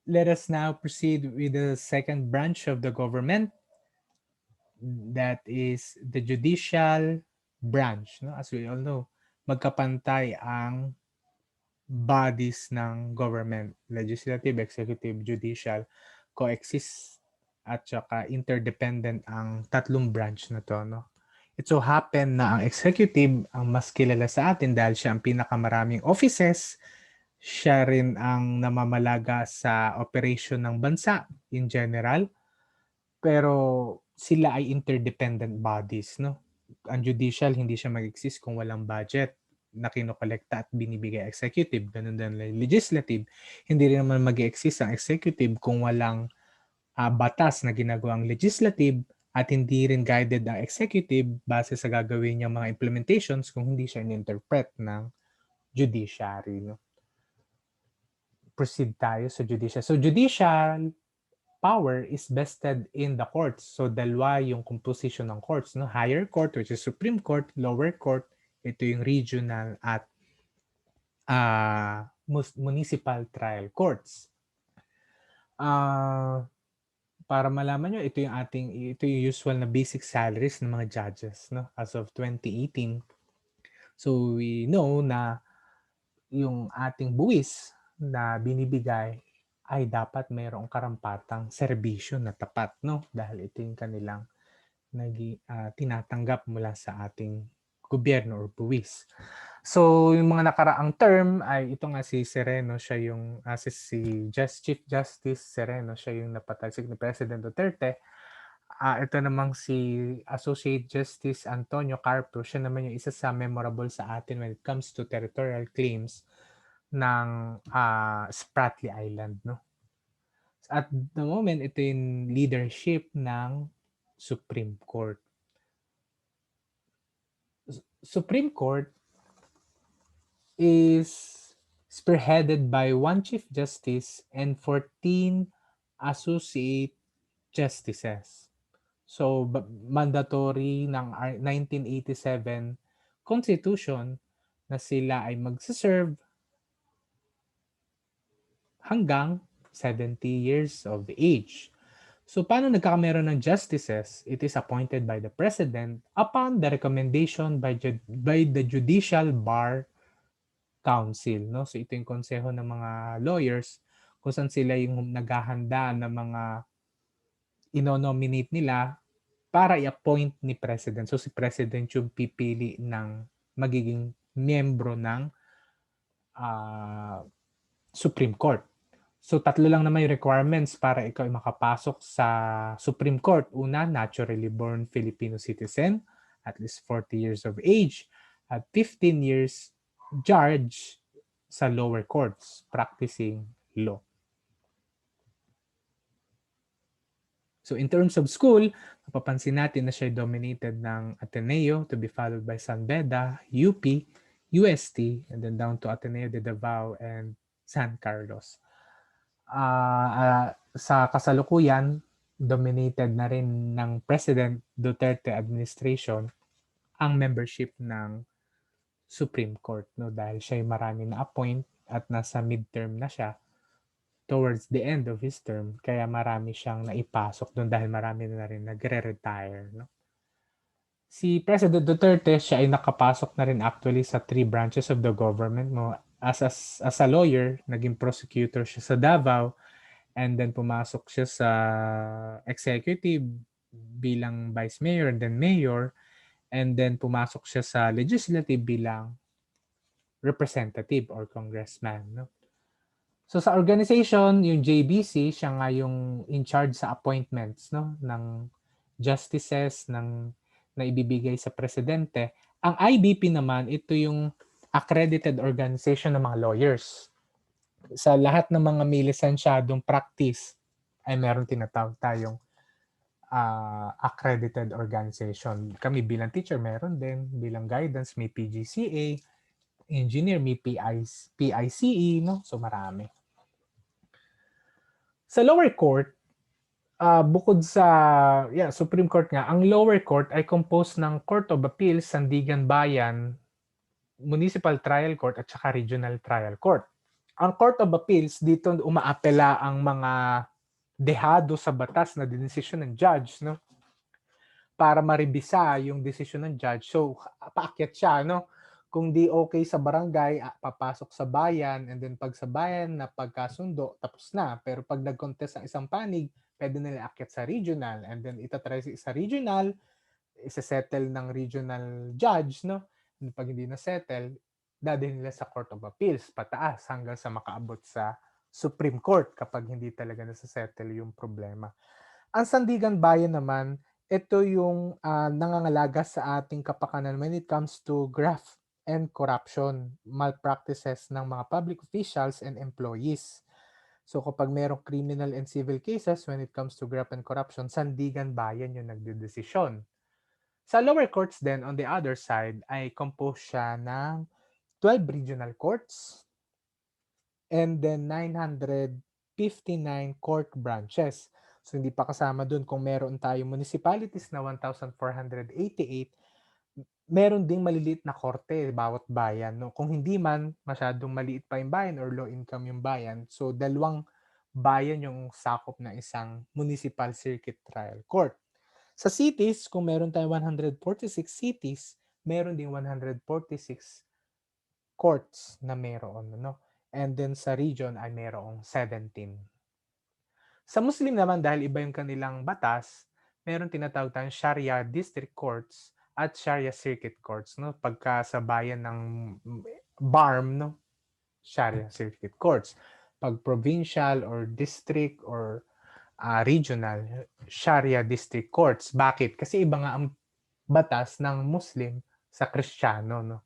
Let us now proceed with the second branch of the government, that is the judicial branch. No? As we all know, magkapantay ang bodies ng government, legislative, executive, judicial, coexist at saka interdependent ang tatlong branch na to. No? It so happen na ang executive ang mas kilala sa atin dahil siya ang pinakamaraming offices, siya rin ang namamalaga sa operation ng bansa in general, pero sila ay interdependent bodies. No? Ang judicial, hindi siya mag-exist kung walang budget na kinokolekta at binibigay executive. Ganun din legislative. Hindi rin naman mag-exist ang executive kung walang batas na ginagawang legislative at hindi rin guided ang executive base sa gagawin niyang mga implementations kung hindi siya in-interpret ng judiciary. No? Proceed tayo sa judicial. So judicial power is vested in the courts. So dalawa yung composition ng courts, no? Higher court, which is Supreme Court, lower court, ito yung regional at municipal trial courts. Para malaman nyo, ito yung usual na basic salaries ng mga judges, no? As of 2018. So we know na yung ating buwis na binibigay ay dapat mayroong karampatang serbisyo na tapat, no? Dahil ito yung kanilang tinatanggap mula sa ating gobyerno or buwis. So, yung mga nakaraang term ay ito nga si Sereno, siya yung si Chief Justice Sereno, siya yung napatagsig ni President Duterte. Ito namang si Associate Justice Antonio Carpio, siya naman yung isa sa memorable sa atin when it comes to territorial claims ng Spratly Island, no? At the moment, ito yung leadership ng Supreme Court. Supreme Court is spearheaded by one Chief Justice and 14 Associate Justices. So, mandatory ng 1987 Constitution na sila ay magsaserve hanggang 70 years of age. So, paano nagkakameron ng justices? It is appointed by the President upon the recommendation by the Judicial Bar Council. No? So, ito yung konseho ng mga lawyers kung saan sila yung naghahanda ng mga ino-nominate nila para i-appoint ni President. So, si President yung pipili ng magiging miyembro ng Supreme Court. So, tatlo lang naman yung requirements para ikaw ay makapasok sa Supreme Court. Una, naturally born Filipino citizen, at least 40 years of age, at 15 years judge sa lower courts, practicing law. So, in terms of school, mapapansin natin na siya dominated ng Ateneo to be followed by San Beda, UP, UST, and then down to Ateneo de Davao and San Carlos. Sa kasalukuyan, dominated na rin ng President Duterte administration ang membership ng Supreme Court, no? Dahil siya ay marami na appoint at nasa midterm na siya towards the end of his term, kaya marami siyang naipasok doon dahil marami na rin nagre-retire, no? Si President Duterte, siya ay nakapasok na rin actually sa 3 branches of the government, no? As a lawyer, naging prosecutor siya sa Davao, and then pumasok siya sa executive bilang vice mayor and then mayor, and then pumasok siya sa legislative bilang representative or congressman, no? So sa organization, yung JBC, siya nga yung in charge sa appointments, no, ng justices na ibibigay sa presidente. Ang IBP naman, ito yung accredited organization ng mga lawyers. Sa lahat ng mga may lisensyadong practice ay meron tinatawag tayong accredited organization. Kami bilang teacher, meron din. Bilang guidance, may PGCA. Engineer, may PICE, no? So marami. Sa lower court, bukod sa Supreme Court nga, ang lower court ay composed ng Court of Appeals, Sandigan Bayan, Municipal Trial Court at saka Regional Trial Court. Ang Court of Appeals, dito umaapela ang mga dehado sa batas na dinesisyon ng judge, no? Para maribisa yung desisyon ng judge. So, paakyat siya, no? Kung di okay sa barangay, papasok sa bayan, and then pag sa bayan na pagkasundo, tapos na. Pero pag nag-contest ang isang panig, pwede nila akyat sa regional, and then itatry sa regional, isa-settle ng regional judge, no? And pag hindi na-settle, dadalhin nila sa Court of Appeals, pataas hanggang sa makaabot sa Supreme Court kapag hindi talaga nasa-settle yung problema. Ang Sandigan Bayan naman, ito yung nangangalaga sa ating kapakanan when it comes to graft and corruption, malpractices ng mga public officials and employees. So kapag merong criminal and civil cases when it comes to graft and corruption, Sandigan Bayan yung nagdedesisyon. Sa lower courts then, on the other side, ay composed siya ng 12 regional courts and then 959 court branches. So hindi pa kasama dun kung meron tayong municipalities na 1,488, meron ding maliliit na korte bawat bayan. No? Kung hindi man masyadong maliit pa yung bayan or low income yung bayan, so dalawang bayan yung sakop na isang municipal circuit trial court. Sa cities, kung meron tayong 146 cities, meron ding 146 courts na meron. No? And then sa region ay merong 17. Sa Muslim naman, dahil iba yung kanilang batas, meron tinatawag tayong Sharia District Courts at Sharia Circuit Courts. No? Pagka sa bayan ng BARM, no? Sharia Circuit Courts. Pag provincial or district or regional, Sharia District Courts. Bakit? Kasi iba nga ang batas ng Muslim sa Kristiyano. No?